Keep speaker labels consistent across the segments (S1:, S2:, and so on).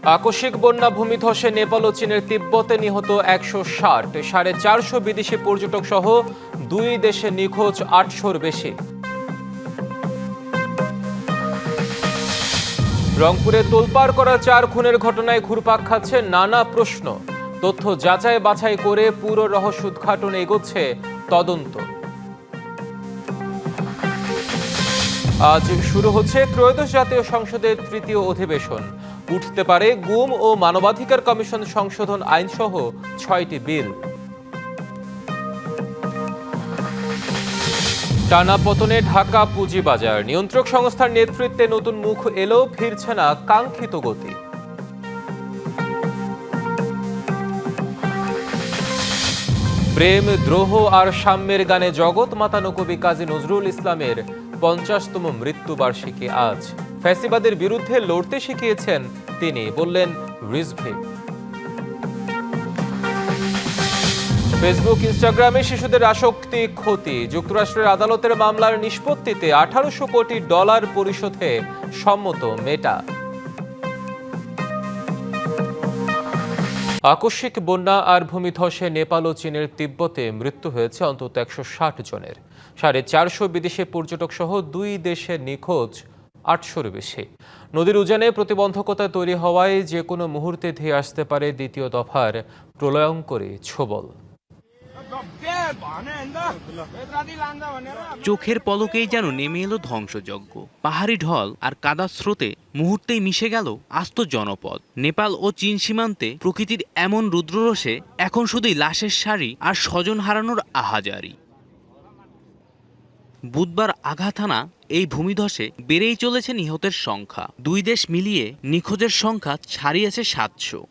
S1: আকস্মিক বন্যা ভূমিধসে নেপাল ও চীনের তিব্বতে নিহত ১৬০, ৪৫০ বিদেশি পর্যটক সহ দুই দেশে নিখোঁজ ৮০০-র বেশি। রংপুরে তোলপাড় করা ৪ খুনের ঘটনায় ঘুরপাক খাচ্ছে নানা প্রশ্ন। তথ্য যাচাই বাছাই করে পুরো রহস্য উদ্ঘাটনে এগোচ্ছে তদন্ত। আজ শুরু হচ্ছে ত্রয়োদশ জাতীয় সংসদের তৃতীয় অধিবেশন। উঠতে পারে গুম ও মানবাধিকার কমিশন সংশোধন আইনসহ ৬টি বিল। টানা পতনে ঢাকা পুঁজিবাজার, নিয়ন্ত্রক সংস্থার নেতৃত্বে নতুন মুখ এলেও ফিরছে না কাঙ্ক্ষিত গতি। প্রেম, দ্রোহ আর সাম্যের গানে জগৎ মাতানো কবি কাজী নজরুল ইসলামের ৫০তম মৃত্যুবার্ষিকী আজ। ফ্যাসিবাদের বিরুদ্ধে লড়তে শিখিয়েছেন তিনি, বললেন রিজভী। ফেসবুক, ইনস্টাগ্রামে শিশুদের আসক্তি ক্ষতি, যুক্তরাষ্ট্রের আদালতের মামলার নিষ্পত্তিতে $১৮০০ কোটি পরিশোধে সম্মত মেটা। আকস্মিক বন্যা আর ভূমিধসে নেপাল ও চীনের তিব্বতে মৃত্যু হয়েছে অন্তত ১৬০ জনের। ৪৫০ বিদেশি পর্যটক সহ দুই দেশে নিখোঁজ ৮০০-র বেশি। নদীর উজানে প্রতিবন্ধকতা তৈরি হওয়ায় যে কোনো মুহূর্তে ধেয়ে আসতে পারে দ্বিতীয় দফার প্রলয়ঙ্করী ছোবল।
S2: চোখের পলকেই যেন নেমে এলো ধ্বংসযজ্ঞ। পাহাড়ি ঢল আর কাদার স্রোতে মুহূর্তেই মিশে গেল আস্ত জনপদ। নেপাল ও চীন সীমান্তে প্রকৃতির এমন রুদ্ররোষে এখন শুধুই লাশের সারি আর স্বজন হারানোর আহাজারি। বুধবার আঘাত হানা এই ভূমিধসে বেড়েই চলেছে নিহতের সংখ্যা। দুই দেশ মিলিয়ে নিখোঁজের সংখ্যা ছাড়িয়েছে ৭০০।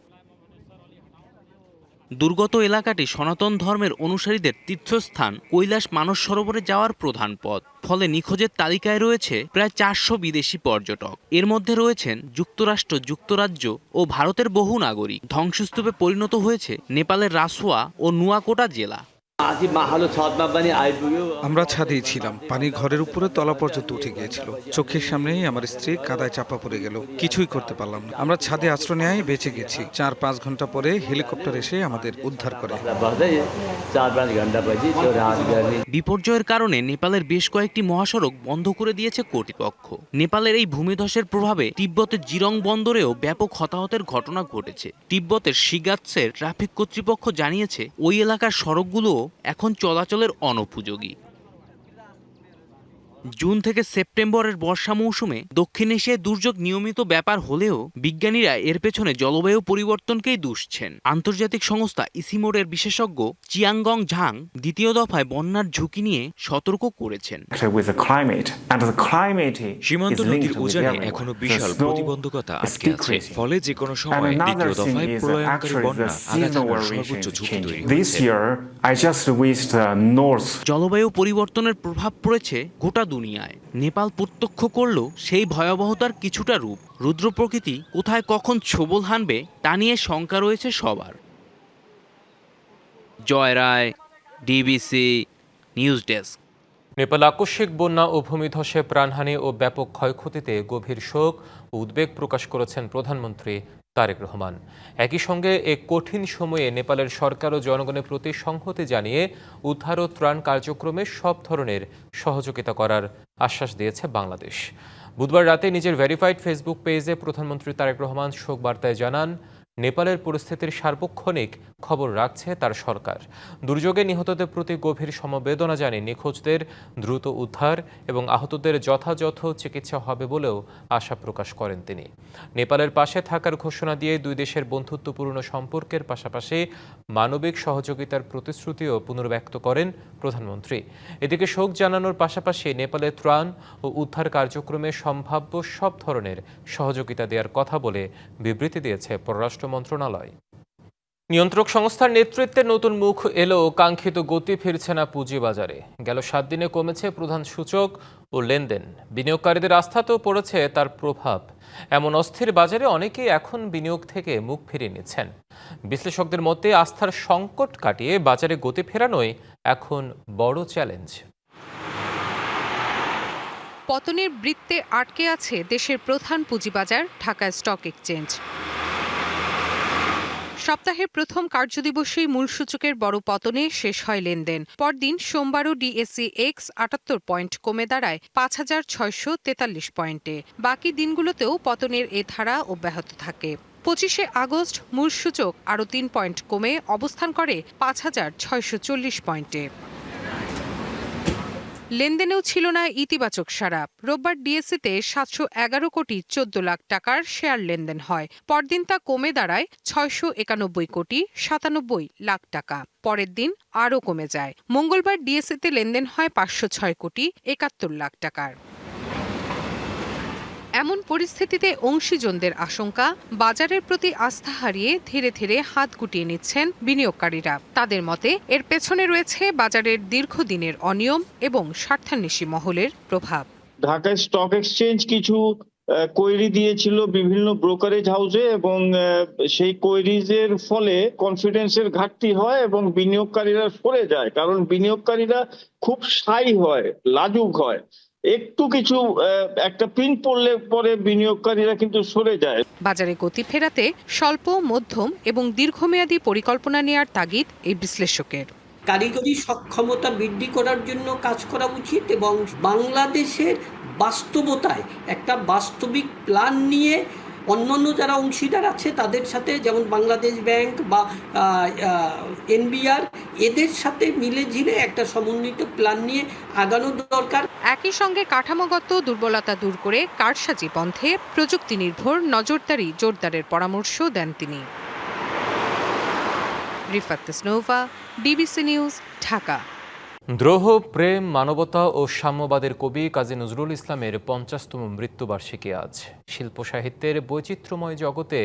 S2: দুর্গত এলাকাটি সনাতন ধর্মের অনুসারীদের তীর্থস্থান কৈলাস মানস সরোবরে যাওয়ার প্রধান পথ। ফলে নিখোঁজের তালিকায় রয়েছে প্রায় ৪০০ বিদেশি পর্যটক। এর মধ্যে রয়েছেন যুক্তরাষ্ট্র, যুক্তরাজ্য ও ভারতের বহু নাগরিক। ধ্বংসস্তূপে পরিণত হয়েছে নেপালের রাসোয়া ও নুয়াকোটা জেলা।
S3: আমরা ছাদেই ছিলাম, পানি ঘরের উপরে তলা পর্যন্ত উঠে গিয়েছিল। চোখের সামনেই আমার স্ত্রী কাদায় চাপা পড়ে গেল, কিছুই করতে পারলাম না। আমরা ছাদে আশ্রয় নেয় বেঁচে গেছি। ৪-৫ ঘন্টা পরে হেলিকপ্টার এসে আমাদের উদ্ধার করে।
S2: বিপর্যয়ের কারণে নেপালের বেশ কয়েকটি মহাসড়ক বন্ধ করে দিয়েছে কর্তৃপক্ষ। নেপালের এই ভূমিধসের প্রভাবে তিব্বতের জিরং বন্দরেও ব্যাপক হতাহতের ঘটনা ঘটেছে। তিব্বতের শিগাৎসের ট্রাফিক কর্তৃপক্ষ জানিয়েছে ওই এলাকার সড়কগুলোও এখন চলাচলের অনুপযোগী। জুন থেকে সেপ্টেম্বরের বর্ষা মৌসুমে দক্ষিণ এশিয়ায় দুর্যোগ নিয়মিত ব্যাপার হলেও বিজ্ঞানীরা এর পেছনে জলবায়ু পরিবর্তনকেই দুষছেন। আন্তর্জাতিক সংস্থা ইসিমোডের বিশেষজ্ঞ চিয়াংগং ঝাং দ্বিতীয় দফায় বন্যার ঝুঁকি নিয়ে সতর্ক করেছেন।
S4: সীমান্ত নদীর উজানে এখনো বিশাল প্রতিবন্ধকতা আটকে আছে। ফলে যে কোনো সময় দ্বিতীয় দফায় প্রলয়ঙ্করী বন্যা আঘাত হানার সর্বোচ্চ ঝুঁকি তৈরি হয়েছে।
S2: জলবায়ু পরিবর্তনের প্রভাব পড়েছে গোটা দুনিয়ায়। নেপাল প্রত্যক্ষ করলো সেই ভয়াবহতার কিছুটা রূপ। রুদ্র প্রকৃতি কোথায় কখন ছোবল হানবে তা নিয়ে শঙ্কা রয়েছে সবার। জয় রায়, ডিবিসি নিউজ ডেস্ক।
S1: নেপাল আকস্মিক বন্যা ও ভূমিধসে প্রাণহানি ও ব্যাপক ক্ষয়ক্ষতিতে গভীর শোক ও উদ্বেগ প্রকাশ করেছেন প্রধানমন্ত্রী তারেক রহমান। একই সঙ্গে এক কঠিন সময়ে নেপালের সরকার ও জনগণের প্রতি সংহতি জানিয়ে উদ্ধার ও ত্রাণ কার্যক্রমে সব ধরনের সহযোগিতা করার আশ্বাস দিয়েছে বাংলাদেশ। বুধবার রাতে নিজের ভেরিফাইড ফেসবুক পেজে প্রধানমন্ত্রী তারেক রহমান শোক বার্তায় জানান, নেপালের পরিস্থিতির সার্বক্ষণিক খবর রাখছে তার সরকার। দুর্যোগে নিহতদের প্রতি গভীর সমবেদনা জানিয়ে নিখোঁজদের দ্রুত উদ্ধার এবং আহতদের যথাযথ চিকিৎসা হবে বলেও আশা প্রকাশ করেন তিনি। নেপালের পাশে থাকার ঘোষণা দিয়ে দুই দেশের বন্ধুত্বপূর্ণ সম্পর্কের পাশাপাশি মানবিক সহযোগিতার প্রতিশ্রুতিও পুনর্ব্যক্ত করেন প্রধানমন্ত্রী। এদিকে শোক জানানোর পাশাপাশি নেপালের ত্রাণ ও উদ্ধার কার্যক্রমে সম্ভাব্য সব ধরনের সহযোগিতা দেওয়ার কথা বলে বিবৃতি দিয়েছে পররাষ্ট্র মন্ত্রণালয়। নিয়ন্ত্রক সংস্থার নেতৃত্বে নতুন মুখ এলেও কাঙ্ক্ষিত গতি ফিরছে না পুঁজিবাজারে। গেল 7 দিনে কমেছে প্রধান সূচক ও লেনদেন। বিনিয়োগকারীদের আস্থাতেও পড়েছে তার প্রভাব। এমন অস্থির বাজারে অনেকেই এখন বিনিয়োগ থেকে মুখ ফিরিয়ে নিচ্ছেন। বিশ্লেষকদের মতে আস্থার সংকট কাটিয়ে বাজারে গতি ফেরানোই এখন বড় চ্যালেঞ্জ।
S5: পতনের বৃত্তে আটকে আছে দেশের প্রধান পুঁজিবাজার ঢাকা স্টক এক্সচেঞ্জ। সপ্তাহের প্রথম কার্যদিবসেই মূল সূচকের বড় পতনে শেষ হয় লেনদেন। পরদিন সোমবারও ডিএসই এক্স ৭৮ পয়েন্ট কমে দাঁড়ায় ৫,৬৪৩ পয়েন্টে। বাকি দিনগুলোতেও পতনের এ ধারা অব্যাহত থাকে। ২৫শে আগস্ট মূল সূচক আরও ৩ পয়েন্ট কমে অবস্থান করে ৫,৬৪০ পয়েন্টে। লেনদেনেও ছিল না ইতিবাচক সাড়া। রোববার ডিএসইতে ৭১১ কোটি ১৪ লাখ টাকার শেয়ার লেনদেন হয়। পরদিন তা কমে দাঁড়ায় ৬৯১ কোটি ৯৭ লাখ টাকা। পরের দিন আরও কমে যায়। মঙ্গলবার ডিএসইতে লেনদেন হয় ৫০৬ কোটি ৭১ লাখ টাকার। এমন পরিস্থিতিতে অংশীজনদের আশঙ্কা, বাজারের প্রতি আস্থা হারিয়ে ধীরে ধীরে হাত গুটিয়ে নিচ্ছেন বিনিয়োগকারীরা। তাদের মতে এর পেছনে রয়েছে বাজারের দীর্ঘদিনের অনিয়ম এবং স্বার্থান্বেষী মহলের প্রভাব।
S6: ঢাকা স্টক এক্সচেঞ্জ কিছু কোয়েরি দিয়েছিল বিভিন্ন ব্রোকারেজ হাউসে এবং সেই কোয়েরিজের ফলে কনফিডেন্সের ঘাটতি হয় এবং বিনিয়োগকারীরা সরে যায়, কারণ বিনিয়োগকারীরা খুব শাই হয়, লাজুক হয়। একটু কিছু একটা পিন পড়লে পরে বিনিয়োগকারীরা কিন্তু সরে যায়।
S5: বাজারে গতি ফেরাতে স্বল্প, মধ্যম এবং দীর্ঘমেয়াদী পরিকল্পনা নেয়ার তাগিদ এই বিশ্লেষকের।
S7: কারিগরি সক্ষমতা বৃদ্ধি করার জন্য কাজ করা উচিত এবং বাংলাদেশের বাস্তবতায় একটা বাস্তবিক প্ল্যান নিয়ে অন্যান্য যারা অংশীদার আছে তাদের সাথে, যেমন বাংলাদেশ ব্যাংক বা এনবিআর, এদের সাথে মিলে ঝিলে একটা সমন্বিত প্ল্যান নিয়ে আগানো দরকার।
S5: একই সঙ্গে কাঠামোগত দুর্বলতা দূর করে কারসাজি বন্ধে প্রযুক্তি নির্ভর নজরদারি জোরদারের পরামর্শ দেন তিনি। Rifat Tasnova, DBC news, Dhaka.
S1: দ্রোহ, প্রেম, মানবতা ও সাম্যবাদের কবি কাজী নজরুল ইসলামের ৫০তম মৃত্যুবার্ষিকী আজ। শিল্প সাহিত্যের বৈচিত্র্যময় জগতে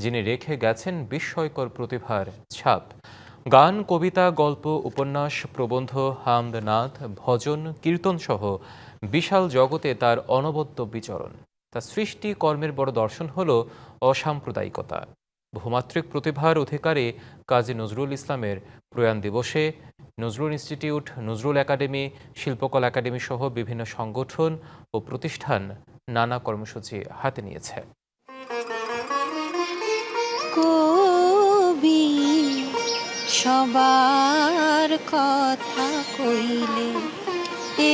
S1: যিনি রেখে গেছেন বিস্ময়কর প্রতিভার ছাপ। গান, কবিতা, গল্প, উপন্যাস, প্রবন্ধ, হামদ, নাথ, ভজন, কীর্তন সহ বিশাল জগতে তার অনবদ্য বিচরণ। তার সৃষ্টি কর্মের বড় দর্শন হল অসাম্প্রদায়িকতা। বহুমাত্রিক প্রতিভার অধিকারী কাজী নজরুল ইসলামের প্রয়াণ দিবসে নজরুল ইনস্টিটিউট, নজরুল একাডেমি, শিল্পকলা একাডেমি সহ বিভিন্ন সংগঠন ও প্রতিষ্ঠান নানা কর্মসূচি হাতে নিয়েছে।
S8: কবি সবার কথা কইলে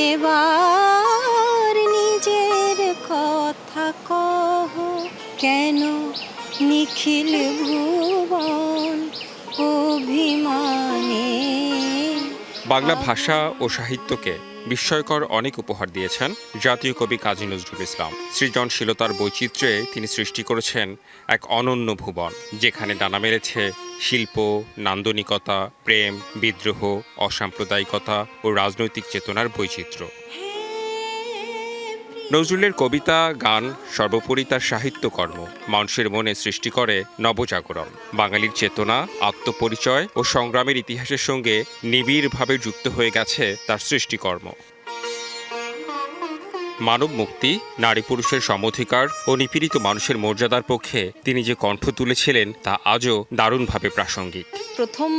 S8: এবার নিজের কথা কহ, কেন নিখিল ভুবন অভিমানে।
S9: বাংলা ভাষা ও সাহিত্যকে বিস্ময়কর অনেক উপহার দিয়েছেন জাতীয় কবি কাজী নজরুল ইসলাম। সৃজনশীলতার বৈচিত্র্যে তিনি সৃষ্টি করেছেন এক অনন্য ভুবন, যেখানে ডানা মেরেছে শিল্প, নান্দনিকতা, প্রেম, বিদ্রোহ, অসাম্প্রদায়িকতা ও রাজনৈতিক চেতনার বৈচিত্র্য। নজরুলের কবিতা, গান, সর্বোপরি তার সাহিত্যকর্ম মানুষের মনে সৃষ্টি করে নবজাগরণ। বাঙালির চেতনা, আত্মপরিচয় ও সংগ্রামের ইতিহাসের সঙ্গে নিবিড়ভাবে যুক্ত হয়ে গেছে তার সৃষ্টিকর্ম। মানব মুক্তি, নারী পুরুষের সমঅধিকার ও নিপীড়িত মানুষের মর্যাদার পক্ষে তিনি যে কণ্ঠ তুলেছিলেন তা আজও দারুণভাবে প্রাসঙ্গিক।
S8: প্রথম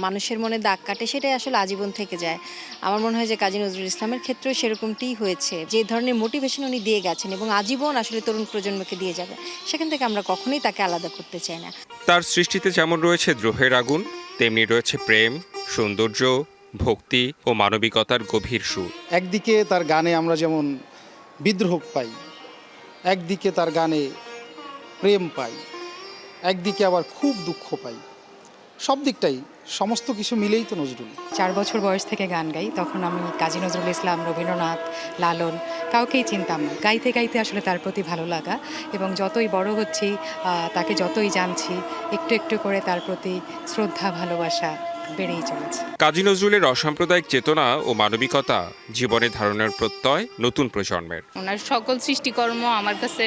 S8: মানুষের মনে দাগ কাটে, সেটাই আসলে আজীবন থেকে যায়। আমার মনে হয় যে কাজী নজরুল ইসলামের ক্ষেত্রেও সেরকমটিই হয়েছে। যে ধরনের মোটিভেশন উনি দিয়ে গেছেন এবং আজীবন আসলে তরুণ প্রজন্মকে দিয়ে যাবে, সেখান থেকে আমরা কখনোই তাকে আলাদা করতে চাই না।
S9: তার সৃষ্টিতে যেমন রয়েছে দ্রোহের আগুন, তেমনি রয়েছে প্রেম, সৌন্দর্য, ভক্তি ও মানবিকতার গভীর সুর।
S10: একদিকে তার গানে আমরা যেমন বিদ্রোহ পাই, একদিকে তার গানে প্রেম পাই, একদিকে আবার খুব দুঃখ পাই। সব দিকটাই, সমস্ত কিছু মিলেই তো নজরুল।
S11: 4 বছর বয়স থেকে গান গাই, তখন আমি কাজী নজরুল ইসলাম, রবীন্দ্রনাথ, লালন কাউকেই চিনতাম না। গাইতে গাইতে আসলে তার প্রতি ভালো লাগা, এবং যতই বড় হচ্ছি, তাকে যতই জানছি, একটু একটু করে তার প্রতি শ্রদ্ধা, ভালোবাসা বেড়েই চলেছে।
S9: কাজী নজরুলের অসাম্প্রদায়িক চেতনা ও মানবিকতা জীবনে ধারণার প্রত্যয় নতুন প্রজন্মের।
S12: ওনার সকল সৃষ্টিকর্ম আমার কাছে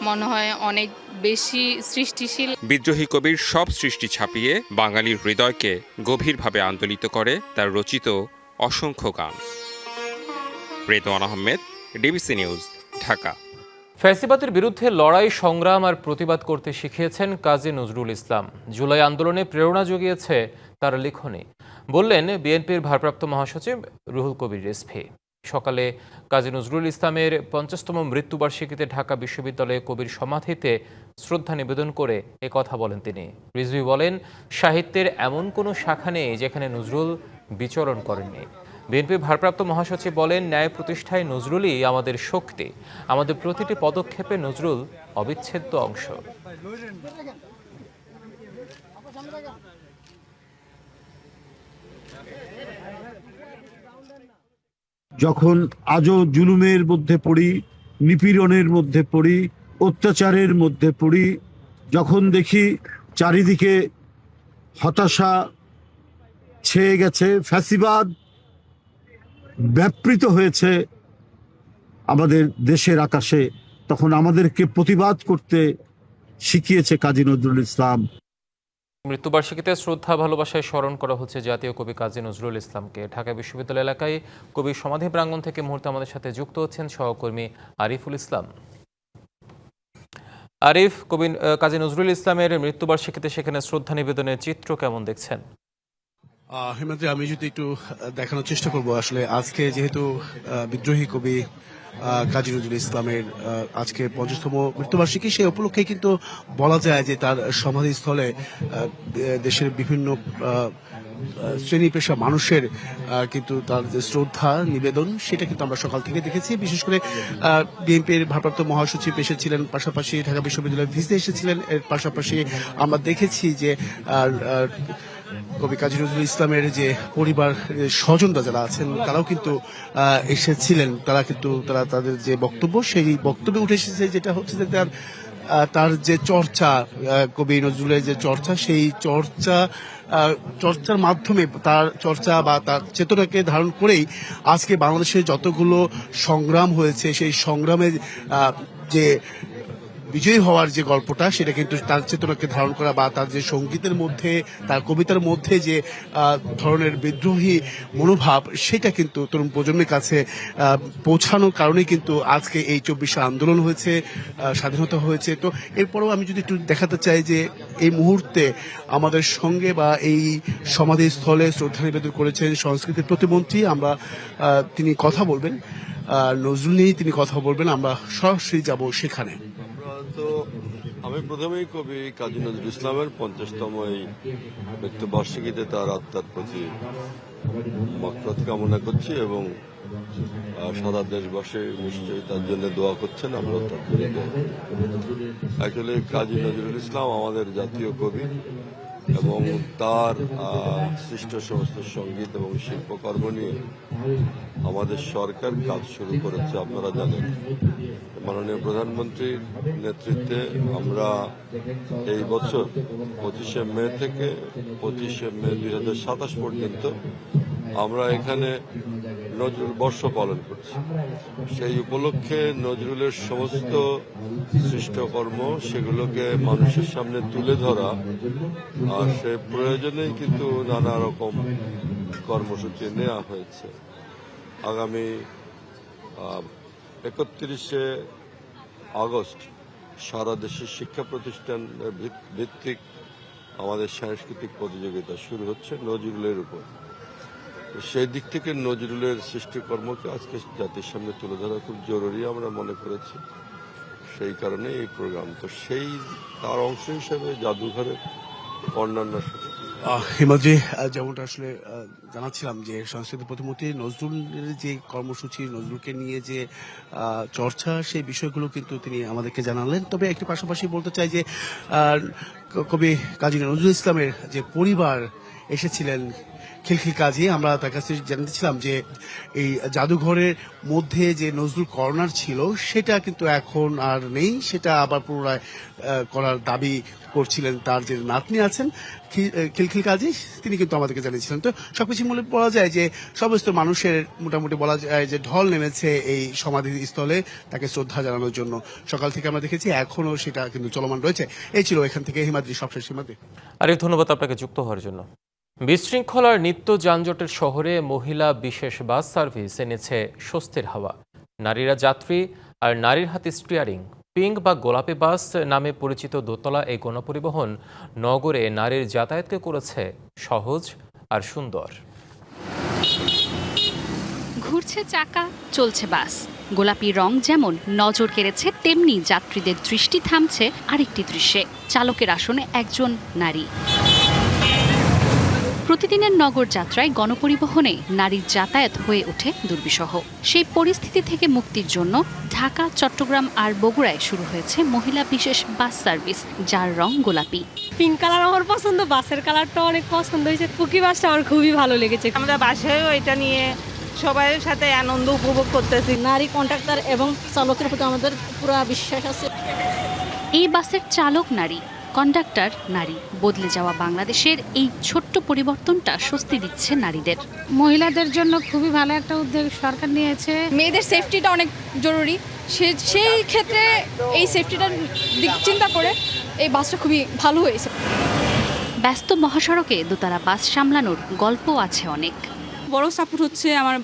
S12: মনে হয় অনেক বেশি সৃষ্টিশীল।
S9: বিদ্রোহী কবির সব সৃষ্টি ছাপিয়ে বাঙালির হৃদয়কে গভীরভাবে আন্দোলিত করে তার রচিত অসংখ্য গান। Redwan Ahmed, DBC news, Dhaka.
S1: ফ্যাসিবাদের বিরুদ্ধে লড়াই, সংগ্রাম আর প্রতিবাদ করতে শিখিয়েছেন কাজী নজরুল ইসলাম। জুলাই আন্দোলনে প্রেরণা জুগিয়েছে তার লিখনী, বললেন বিএনপির ভারপ্রাপ্ত মহাসচিব রুহুল কবির রিজভী। সকালে কাজী নজরুল ইসলামের ৫০তম মৃত্যুবার্ষিকীতে ঢাকা বিশ্ববিদ্যালয়ে কবির সমাধিতে শ্রদ্ধা নিবেদন করে কথা বলেন তিনি। রিজভী বলেন, সাহিত্যের এমন কোনো শাখা নেই যেখানে নজরুল বিচরণ করেননি। বিএনপির ভারপ্রাপ্ত মহাসচিব বলেন, ন্যায় প্রতিষ্ঠায় নজরুলই আমাদের শক্তি, আমাদের প্রতিটি পদক্ষেপে নজরুল অবিচ্ছেদ্য অংশ।
S13: যখন আজও জুলুমের মধ্যে পড়ি, নিপীড়নের মধ্যে পড়ি, অত্যাচারের মধ্যে পড়ি, যখন দেখি চারিদিকে হতাশা ছেয়ে গেছে, ফ্যাসিবাদ ব্যাপৃত হয়েছে আমাদের দেশের আকাশে, তখন আমাদেরকে প্রতিবাদ করতে শিখিয়েছে কাজী নজরুল ইসলাম।
S1: মৃত্যুবার্ষিকীতে শ্রদ্ধা ভালোবাসায় স্মরণ করা হচ্ছে জাতীয় কবি কাজী নজরুল ইসলামকে। ঢাকা বিশ্ববিদ্যালয় এলাকায় কবির সমাধি প্রাঙ্গণ থেকে মুহূর্তে আমাদের সাথে যুক্ত হচ্ছেন সহকর্মী আরিফুল ইসলাম। আরিফ, কবি কাজী নজরুল ইসলামের মৃত্যুবার্ষিকীতে সেখানে শ্রদ্ধা নিবেদনের চিত্র কেমন দেখছেন?
S14: হিমাদ্রি, আমি যদি একটু দেখানোর চেষ্টা করব, আসলে আজকে যেহেতু বিদ্রোহী কবি কাজী নজরুল ইসলামের আজকে 50তম মৃত্যুবার্ষিকী, সেই উপলক্ষে কিন্তু বলা যায় যে তার সমাধিস্থলে দেশের বিভিন্ন শ্রেণী পেশা মানুষের কিন্তু তার যে শ্রদ্ধা নিবেদন, সেটা কিন্তু আমরা সকাল থেকে দেখেছি। বিশেষ করে বিএনপির ভারপ্রাপ্ত মহাসচিব এসেছিলেন, পাশাপাশি ঢাকা বিশ্ববিদ্যালয়ের ভিসি এসেছিলেন, এর পাশাপাশি আমরা দেখেছি যে কবি কাজী নজরুল ইসলামের যে পরিবার স্বজনরা যারা আছেন তারাও কিন্তু এসেছিলেন। তারা তাদের যে বক্তব্য, সেই বক্তব্যে উঠে এসেছে যেটা হচ্ছে যে তার যে চর্চা, কবি নজরুলের যে চর্চা, সেই চর্চার মাধ্যমে তার চর্চা বা তার চেতনাকে ধারণ করেই আজকে বাংলাদেশে যতগুলো সংগ্রাম হয়েছে, সেই সংগ্রামের যে বিজয়ী হওয়ার যে গল্পটা, সেটা কিন্তু তার চেতনাকে ধারণ করা বা তার যে সঙ্গীতের মধ্যে, তার কবিতার মধ্যে যে ধরনের বিদ্রোহী মনোভাব, সেটা কিন্তু তরুণ প্রজন্মের কাছে পৌঁছানোর কারণেই কিন্তু আজকে এই 24শে আন্দোলন হয়েছে, স্বাধীনতা হয়েছে। তো এরপরেও আমি যদি একটু দেখাতে চাই যে এই মুহূর্তে আমাদের সঙ্গে বা এই সমাধিস্থলে শ্রদ্ধা নিবেদন করেছেন সংস্কৃতির প্রতিমন্ত্রী। তিনি কথা বলবেন, নজরুল নিয়েই তিনি কথা বলবেন। আমরা সরাসরি যাব সেখানে।
S15: তো আমি প্রথমেই কবি কাজী নজরুল ইসলামের 50তম এই মৃত্যুবার্ষিকীতে তার আত্মার প্রতি মাগফিরাত কামনা করছি এবং সারা দেশবাসী নিশ্চয়ই তার জন্য দোয়া করছেন, আমরা তার জন্য। অ্যাকচুয়ালি কাজী নজরুল ইসলাম আমাদের জাতীয় কবি এবং তার সৃষ্ট সমস্ত সঙ্গীত এবং শিল্পকর্ম নিয়ে আমাদের সরকার কাজ শুরু করেছে। আপনারা জানেন, মাননীয় প্রধানমন্ত্রীর নেতৃত্বে আমরা এই বছর 25শে মে থেকে 25শে মে 2027 পর্যন্ত আমরা এখানে নজরুল বর্ষ পালন করছি। সেই উপলক্ষে নজরুলের সমস্ত সৃষ্টকর্ম, সেগুলোকে মানুষের সামনে তুলে ধরা, আর সে প্রয়োজনেই কিন্তু নানা রকম কর্মসূচি নেওয়া হয়েছে। আগামী 31শে আগস্ট সারা দেশের শিক্ষা প্রতিষ্ঠান ভিত্তিক আমাদের সাংস্কৃতিক প্রতিযোগিতা শুরু হচ্ছে নজরুলের উপর। সেই দিক থেকে নজরুলের সৃষ্টিকর্মকে আজকে জাতির সামনে তুলে ধরা খুব জরুরি আমরা মনে করেছি, সেই কারণে এই প্রোগ্রাম। তো তার অংশ হিসেবে জাদুঘরের অন্যান্য
S14: হিমাদ্রি, যেমনটা আসলে জানাচ্ছিলাম যে সংস্কৃতি প্রতিমন্ত্রী নজরুলের যে কর্মসূচি, নজরুলকে নিয়ে যে চর্চা, সেই বিষয়গুলো কিন্তু তিনি আমাদেরকে জানালেন। তবে একটি পাশাপাশি বলতে চাই যে কবি কাজী নজরুল ইসলামের যে পরিবার এসেছিলেন খিলখিল কাজী, আমরা তার কাছে জানতেছিলাম যে এই জাদুঘরের মধ্যে যে নজরুল কর্নার ছিল, সেটা কিন্তু এখন আর নেই, সেটা আবার পুনরায় করার দাবি করছিলেন তার যে নাতনি আছেন খিলখিল কাজী, তিনি কিন্তু আমাদেরকে জানিয়েছিলেন। তো সবকিছু মূলে বলা যায় যে সমস্ত মানুষের মোটামুটি বলা যায় যে ঢল নেমেছে এই সমাধিস্থলে তাকে শ্রদ্ধা জানানোর জন্য। সকাল থেকে আমরা দেখেছি, এখনো সেটা কিন্তু চলমান রয়েছে। এই ছিল এখান থেকে হিমাদ্রি সবশেষ। হিমাদ্রি,
S1: আরিফ, ধন্যবাদ আপনাকে যুক্ত হওয়ার জন্য। বিশৃঙ্খলার নিত্য যানজটের শহরে মহিলা বিশেষ বাস সার্ভিস এনেছে স্বস্তির হাওয়া। নারীরা যাত্রী আর নারীর হাতে স্টিয়ারিং। পিঙ্ক বা গোলাপি বাস নামে পরিচিত দোতলা এই গণপরিবহন নগরে নারীর যাতায়াতকে করেছে সহজ আর সুন্দর।
S16: ঘুরছে চাকা, চলছে বাস, গোলাপি রং যেমন নজর কেড়েছে, তেমনি যাত্রীদের দৃষ্টি থামছে আরেকটি দৃশ্যে, চালকের আসনে একজন নারী। প্রতিদিনের নগর যাত্রায় গণপরিবহনে নারীর যাতায়াত হয়ে ওঠে দুর্বিষহ। সেই পরিস্থিতি থেকে মুক্তির জন্য ঢাকা, চট্টগ্রাম আর বগুড়ায় শুরু হয়েছে মহিলা বিশেষ বাস সার্ভিস, যার রং গোলাপি।
S17: পিঙ্ক কালার আমার পছন্দ, বাসের কালারটা অনেক পছন্দ হয়েছে। পুকি বাসটা আমার খুবই ভালো লেগেছে।
S18: আমরা বাসেও এটা নিয়ে সবাই সাথে আনন্দ উপভোগ করতেছি।
S17: নারী কন্ট্রাক্টর এবং চালকের প্রতি আমাদের পুরো বিশ্বাস আছে।
S16: এই বাসের চালক নারী, কন্ডাক্টর নারী। বদলে যাওয়া বাংলাদেশের এই ছোট্ট পরিবর্তনটা স্বস্তি দিচ্ছে নারীদের।
S17: মহিলাদের জন্য খুবই ভালো একটা উদ্যোগ সরকার নিয়েছে।
S19: মেয়েদের সেফটিটা অনেক জরুরি, সেই ক্ষেত্রে এই সেফটিটার দিক চিন্তা করে এই বাসটা খুবই ভালো হয়েছে।
S16: ব্যস্ত মহাসড়কে দোতলা বাস সামলানোর গল্প আছে অনেক।
S19: বড় সাপোর্ট হচ্ছে আমার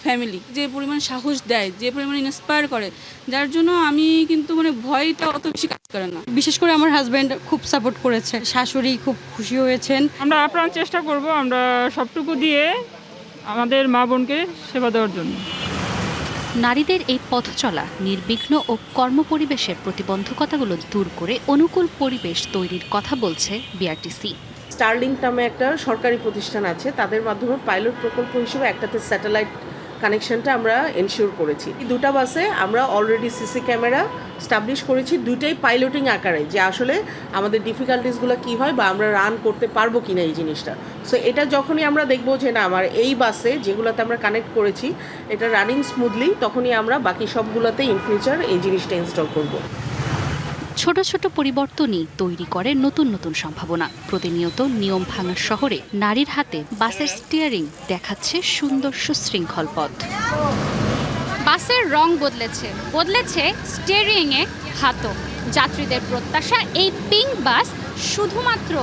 S19: ফ্যামিলি, যে পরিমাণ সাহস দেয়, যে পরিমাণ ইন্সপায়ার করে, যার জন্য আমি কিন্তু ভয়টা অত বেশি কাজ করে না।
S17: বিশেষ করে আমার হাজব্যান্ড খুব সাপোর্ট করেছে, শাশুড়ি খুব খুশি হয়েছেন।
S20: আমরা আপ্রাণ চেষ্টা করব আমরা সবটুকু দিয়ে আমাদের মা বোনকে সেবা দেওয়ার জন্য।
S16: নারীদের এই পথ চলা নির্বিঘ্ন ও কর্মপরিবেশের প্রতিবন্ধকতাগুলো দূর করে অনুকূল পরিবেশ তৈরির কথা বলছে বিআরটিসি।
S18: স্টারলিংক নামে একটা সরকারি প্রতিষ্ঠান আছে, তাদের মাধ্যমে পাইলট প্রকল্প হিসেবে একটাতে স্যাটেলাইট কানেকশনটা আমরা এনশিওর করেছি। এই দুটা বাসে আমরা অলরেডি সিসি ক্যামেরা স্টাবলিশ করেছি, দুইটাই পাইলটিং আকারে, যে আসলে আমাদের ডিফিকাল্টিসগুলো কী হয় বা আমরা রান করতে পারবো কিনা এই জিনিসটা। সো এটা যখনই আমরা দেখবো যে না আমার এই বাসে যেগুলোতে আমরা কানেক্ট করেছি এটা রানিং স্মুথলি, তখনই আমরা বাকি সবগুলোতে ইন ফিউচার এই জিনিসটা ইনস্টল করব।
S16: ছোট ছোট পরিবর্তনই তৈরি করে নতুন নতুন সম্ভাবনা। প্রতিনিয়ত নিয়ম ভাঙার শহরে নারীর হাতে বাসের স্টিয়ারিং দেখাচ্ছে সুন্দর সুশৃঙ্খল পথ।
S21: বাসের রং বদলেছে স্টিয়ারিংয়ে হাতও। যাত্রীদের প্রত্যাশা, এই পিঙ্ক বাস শুধুমাত্র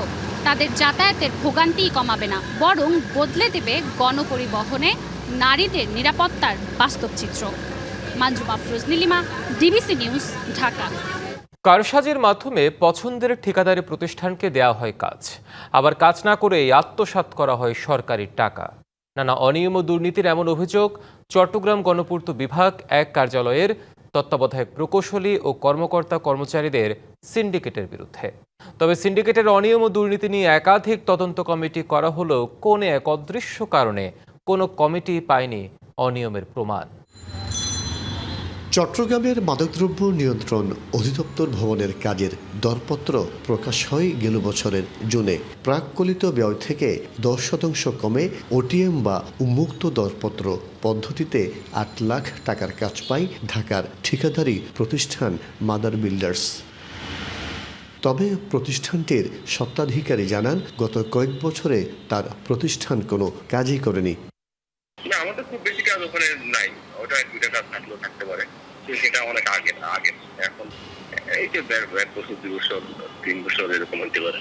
S21: তাদের যাতায়াতের ভোগান্তিই কমাবে না, বরং বদলে দেবে গণপরিবহনে নারীদের নিরাপত্তার বাস্তব চিত্র। Manjuma Afroz, Nilima, DBC news, Dhaka.
S1: কারসাজির মাধ্যমে পছন্দের ঠিকাদারি প্রতিষ্ঠানকে দেওয়া হয় কাজ, আবার কাজ না করে আত্মসাৎ করা হয় সরকারি টাকা। নানা অনিয়ম ও দুর্নীতির এমন অভিযোগ চট্টগ্রাম গণপূর্ত বিভাগ 1 কার্যালয়ের তত্ত্বাবধায়ক প্রকৌশলী ও কর্মকর্তা কর্মচারীদের সিন্ডিকেটের বিরুদ্ধে। তবে সিন্ডিকেটের অনিয়ম ও দুর্নীতি নিয়ে একাধিক তদন্ত কমিটি করা হলেও কোনে এক অদৃশ্য কারণে কোনো কমিটি পায়নি অনিয়মের প্রমাণ।
S22: চট্টগ্রামের মাদকদ্রব্য নিয়ন্ত্রণ অধিদপ্তর ভবনের কাজের দরপত্র প্রকাশ হয় গেল বছরের জুনে। প্রাক্কলিত ব্যয় থেকে 10% কমে ওটিএম বা উন্মুক্ত দরপত্র পদ্ধতিতে 8 লাখ টাকার কাজ পায় ঢাকার ঠিকাদারি প্রতিষ্ঠান মাদার বিল্ডার্স। তবে প্রতিষ্ঠানটির স্বত্বাধিকারী জানান গত কয়েক বছরে তার প্রতিষ্ঠান কোনো কাজই করেনি।
S23: আমাদের খুব বেশি কাজ ওখানে নাই, ওটা 2টা কাজ থাকলেও থাকতে পারে, সেটা অনেক আগে এখন এই যে 1 বছর 2 বছর 3 বছর এরকম হতে পারে।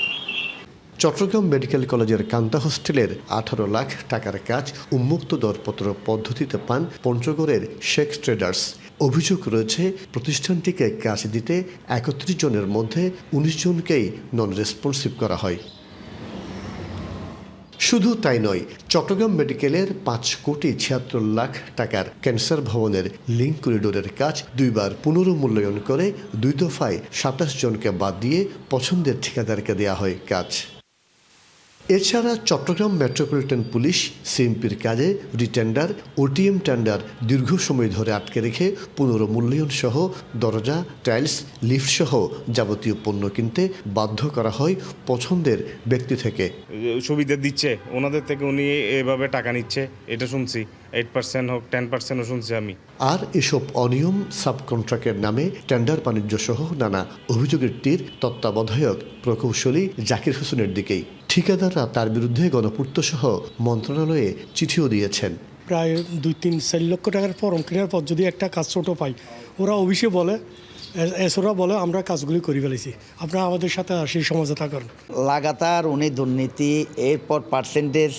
S22: চট্টগ্রাম মেডিকেল কলেজের কান্তা হোস্টেলের 18 লাখ টাকার কাজ উন্মুক্ত দরপত্র পদ্ধতিতে পান পঞ্চগড়ের শেখ ট্রেডার্স। অভিযোগ রয়েছে প্রতিষ্ঠানটিকে কাজ দিতে 31 জনের মধ্যে 19 জনকেই নন রেসপন্সিভ করা হয়। শুধু তাই নয়, চট্টগ্রাম মেডিকেলের 5,76 লাখ টাকার ক্যান্সার ভবনের লিঙ্ক করিডোরের কাজ 2 বার পুনর্মূল্যায়ন করে 2 দফায় 27 জনকে বাদ দিয়ে পছন্দের ঠিকাদারকে দেওয়া হয় কাজ। এছাড়া চট্টগ্রাম মেট্রোপলিটন পুলিশ সিএমপির কাজে রিটেন্ডার, ওটিএম টেন্ডার দীর্ঘ সময় ধরে আটকে রেখে পুনর্মূল্যায়ন সহ দরজা, টাইলস, লিফট সহ যাবতীয় পণ্য কিনতে বাধ্য করা হয় পছন্দের ব্যক্তি থেকে।
S24: সুবিধা দিচ্ছে ওনাদের থেকে, উনি এভাবে টাকা নিচ্ছে, এটা শুনছি। 8% হোক 10%ও শুনছি আমি।
S22: আর এসব অনিয়ম সাবকন্ট্রাক্টের নামে টেন্ডার বাণিজ্য সহ নানা অভিযোগের তীর তত্ত্বাবধায়ক প্রকৌশলী জাকির হোসেনের দিকেই। ঠিকাদাররা তার বিরুদ্ধে গণপূর্ত সহ মন্ত্রণালয়ে চিঠিও দিয়েছেন।
S25: প্রায় 2-3-4 লক্ষ টাকার ফর্ম কেনার পর যদি একটা কাজ ছোট পাই, ওরা অফিসে বলে, ওরা বলে আমরা কাজগুলি করে ফেলেছি, আপনারা আমাদের সাথে সেই সমঝোতা করেন।
S26: লাগাতার উনি দুর্নীতি, এরপর পার্সেন্টেজ,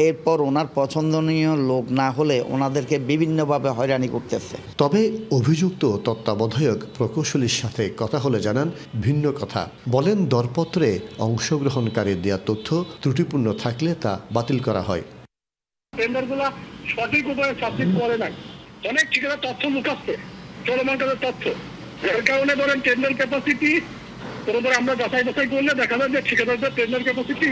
S26: এরপর ওনার পছন্দনীয় লোক না হলে ওনাদেরকে বিভিন্নভাবে হয়রানি করতেছে।
S22: তবে অভিযুক্ত তত্ত্বাবধায়ক প্রকৌশলীর সাথে কথা হলে জানান ভিন্ন কথা। বলেন দরপত্রে অংশগ্রহণকারীর দেওয়া তথ্য ত্রুটিপূর্ণ থাকলে তা বাতিল করা হয়।
S27: টেন্ডারগুলো সঠিক উপায়ে সাবমিট করে নাই,
S23: অনেক ঠিকাদার তথ্য মুখস্থ, চলমান কাজের তথ্য, যার কারণে ধরেন টেন্ডার ক্যাপাসিটি কোনোবার আমরা যাচাই বাছাই করলে দেখা যায় যে ঠিকাদারদের টেন্ডার ক্যাপাসিটি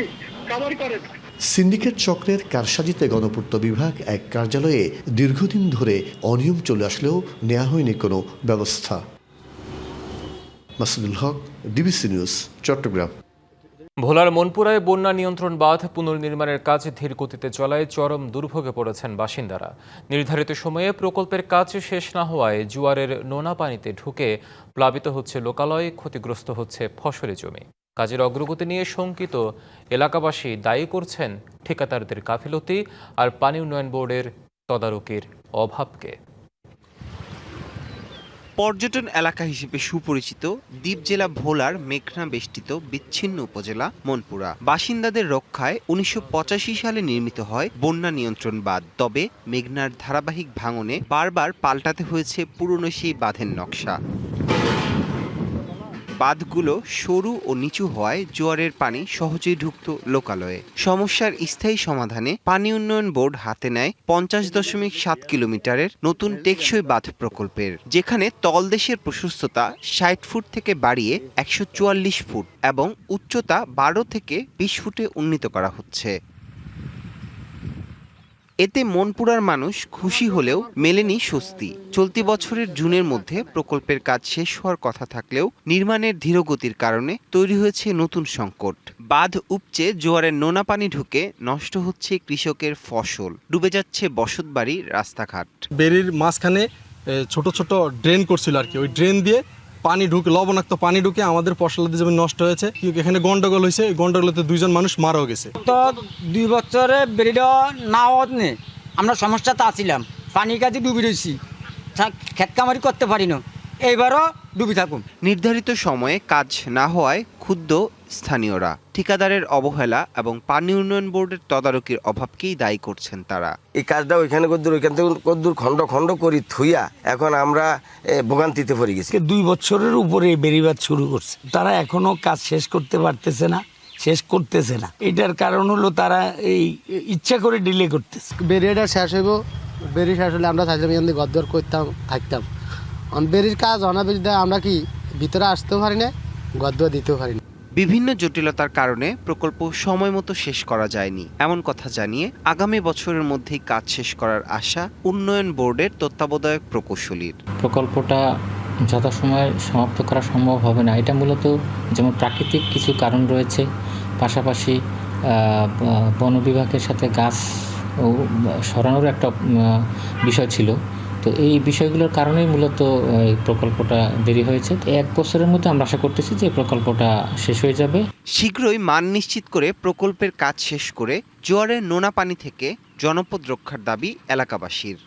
S23: কভার করে না।
S22: সিন্ডিকেট চক্রের কারসাজিতে গণপূর্ত বিভাগ এক কার্যালয়ে দীর্ঘদিন ধরে অনিয়ম চলে আসলেও নেওয়া হয়নি কোনো ব্যবস্থা। মাসুদুল হক, ডিবিসি নিউজ, চট্টগ্রাম।
S1: ভোলার মনপুরায় বন্যা নিয়ন্ত্রণ বাঁধ পুনর্নির্মাণের কাজ ধীর গতিতে চলায় চরম দুর্ভোগে পড়েছেন বাসিন্দারা। নির্ধারিত সময়ে প্রকল্পের কাজ শেষ না হওয়ায় জোয়ারের নোনা পানিতে ঢুকে প্লাবিত হচ্ছে লোকালয়, ক্ষতিগ্রস্ত হচ্ছে ফসলি জমি। কাজের অগ্রগতি নিয়ে শঙ্কিত এলাকাবাসী দায়ী করছেন ঠিকাদারদের গাফিলতি আর পানি উন্নয়ন বোর্ডের তদারকির অভাবকে।
S2: পর্যটন এলাকা হিসেবে সুপরিচিত দ্বীপ জেলা ভোলার মেঘনা বেষ্টিত বিচ্ছিন্ন উপজেলা মনপুরা। বাসিন্দাদের রক্ষায় 1985 সালে নির্মিত হয় বন্যা নিয়ন্ত্রণ বাঁধ। তবে মেঘনার ধারাবাহিক ভাঙনে বারবার পাল্টাতে হয়েছে পুরনো সেই বাঁধের নকশা। বাঁধগুলো সরু ও নিচু হওয়ায় জোয়ারের পানি সহজেই ঢুকত লোকালয়ে। সমস্যার স্থায়ী সমাধানে পানি উন্নয়ন বোর্ড হাতে নেয় 50.7 কিলোমিটারের নতুন টেকসই বাঁধ প্রকল্পের, যেখানে তলদেশের প্রশস্ততা 60 ফুট থেকে বাড়িয়ে 144 ফুট এবং উচ্চতা 12 থেকে 20 ফুটে উন্নীত করা হচ্ছে। এতে মনপুরার মানুষ খুশি হলেও মেলেনি স্বস্তি। চলতি বছরের জুনের মধ্যে প্রকল্পের কাজ শেষ হওয়ার কথা থাকলেও নির্মাণের ধীরগতির কারণে তৈরি হয়েছে নতুন সংকট। বাঁধ উপচে জোয়ারের নোনা পানি ঢুকে নষ্ট হচ্ছে কৃষকের ফসল, ডুবে যাচ্ছে বসতবাড়ি, রাস্তাঘাট।
S3: বেরির মাঝখানে ছোট ছোট ড্রেন করছিল আর কি, ওই ড্রেন দিয়ে পানি ঢুকে, লবণাক্ত পানি ঢুকে আমাদের ফসলাদি জমি নষ্ট হয়েছে। এখানে গন্ডগোল হয়েছে, এই গন্ডগোলতে 2 জন মানুষ মারাও গেছে।
S4: তো 2 বছরে বেরিটা না হওয়ার নেই, আমরা সমস্যাতে আছিলাম, পানির কাছে ডুবি রয়েছি, ক্ষেত কামারি করতে পারি না, এইবারও ডুবি থাকুন।
S2: নির্ধারিত সময়ে কাজ না হওয়ায় ক্ষুব্ধ স্থানীয়রা ঠিকাদারের অবহেলা এবং পানি উন্নয়ন বোর্ডের তদারকির অভাবকেই দায়ী করছেন তারা।
S5: এই কাজটা ওইখানে কদ্দূর, ওইখান থেকে কদ্দূর খণ্ড খণ্ড করি থুইয়া এখন আমরা ভোগান্তিতে পড়ে গেছি।
S6: 2 বছরের উপরে বেড়িবাঁধ শুরু করছে, তারা এখনো কাজ শেষ করতে পারতেছে না, শেষ করতেছে না। এটার কারণ হলো তারা এই ইচ্ছা করে ডিলে করতেছে।
S7: বেরিয়াটা শেষ হইব, বেরি শেষ হলে আমরা চাইলাম এখান থেকে গদ্দর করতাম, থাকতাম। বেরির কাজ অনাবেরিতে আমরা কি ভিতরে আসতেও পারি না, গদ্দর দিতেও পারি না।
S2: বিভিন্ন জটিলতার কারণে প্রকল্প সময় মতো শেষ করা যায়নি এমন কথা জানিয়ে আগামী বছরের মধ্যেই কাজ শেষ করার আশা উন্নয়ন বোর্ডের তত্ত্বাবধায়ক প্রকৌশলীর।
S27: প্রকল্পটা যথাসময়ে সমাপ্ত করা সম্ভব হবে না, এটা মূলত যেমন প্রাকৃতিক কিছু কারণ রয়েছে, পাশাপাশি বন বিভাগের সাথে গাছ সরানোর একটা বিষয় ছিল। তো এই বিষয়গুলোর কারণেই মূলত এই প্রকল্পটা দেরি হয়েছে। 1 বছরের মধ্যে আমরা আশা করতেছি যে প্রকল্পটা শেষ হয়ে যাবে।
S2: শীঘ্রই মান নিশ্চিত করে প্রকল্পের কাজ শেষ করে জোয়ারের নোনা পানি থেকে জনপদ রক্ষার দাবি এলাকাবাসীর।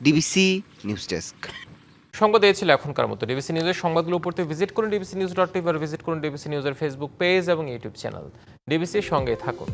S2: DBC news desk.
S1: সংবাদ এই ছিল এখনকার মতো। ডিবিসি নিউজের সংবাদগুলো পড়তে ভিজিট করুন dbcnews.tv আর ভিজিট করুন ডিবিসি নিউজের ফেসবুক পেজ এবং ইউটিউব চ্যানেল। ডিবিসির সঙ্গে থাকুন।